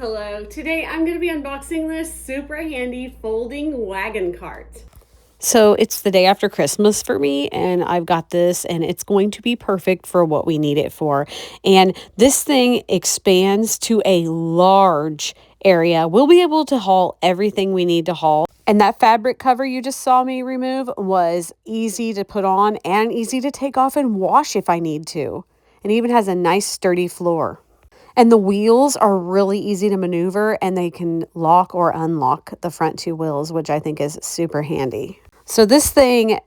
Hello, today I'm going to be unboxing this super handy folding wagon cart. So it's the day after Christmas for me, and I've got this, and it's going to be perfect for what we need it for. And this thing expands to a large area. We'll be able to haul everything we need to haul. And that fabric cover you just saw me remove was easy to put on and easy to take off and wash if I need to. It even has a nice sturdy floor. And the wheels are really easy to maneuver, and they can lock or unlock the front two wheels, which I think is super handy. So this thing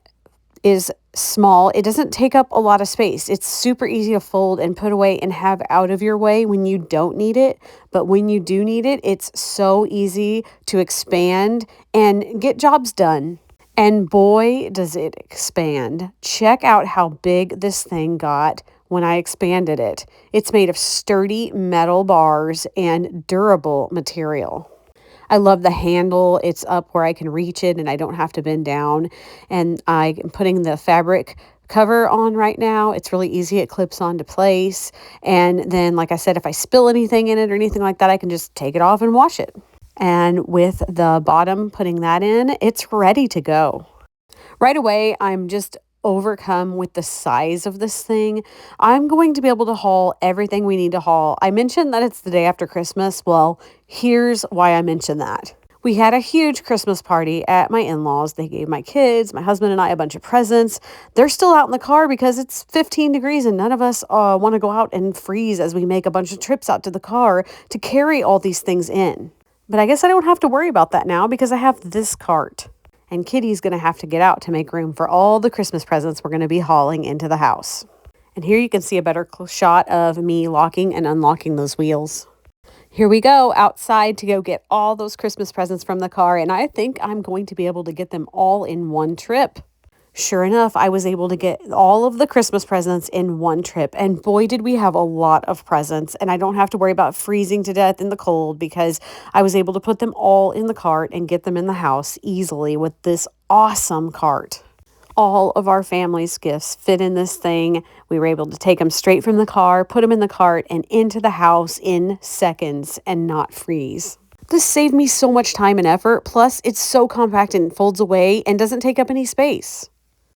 is small. It doesn't take up a lot of space. It's super easy to fold and put away and have out of your way when you don't need it. But when you do need it, it's so easy to expand and get jobs done. And boy, does it expand. Check out how big this thing got when I expanded it. It's made of sturdy metal bars and durable material. I love the handle. It's up where I can reach it and I don't have to bend down. And I'm putting the fabric cover on right now. It's really easy. It clips onto place. And then, like I said, if I spill anything in it or anything like that, I can just take it off and wash it. And with the bottom, putting that in, it's ready to go. Right away, I'm just overcome with the size of this thing. I'm going to be able to haul everything we need to haul. I mentioned that it's the day after Christmas. Well, here's why I mentioned that. We had a huge Christmas party at my in-laws. They gave my kids, my husband and I a bunch of presents. They're still out in the car because it's 15 degrees and none of us want to go out and freeze as we make a bunch of trips out to the car to carry all these things in. But I guess I don't have to worry about that now because I have this cart. And Kitty's going to have to get out to make room for all the Christmas presents we're going to be hauling into the house. And here you can see a better shot of me locking and unlocking those wheels. Here we go outside to go get all those Christmas presents from the car, and I think I'm going to be able to get them all in one trip. Sure enough, I was able to get all of the Christmas presents in one trip, and boy, did we have a lot of presents, and I don't have to worry about freezing to death in the cold because I was able to put them all in the cart and get them in the house easily with this awesome cart. All of our family's gifts fit in this thing. We were able to take them straight from the car, put them in the cart, and into the house in seconds and not freeze. This saved me so much time and effort, plus it's so compact and folds away and doesn't take up any space.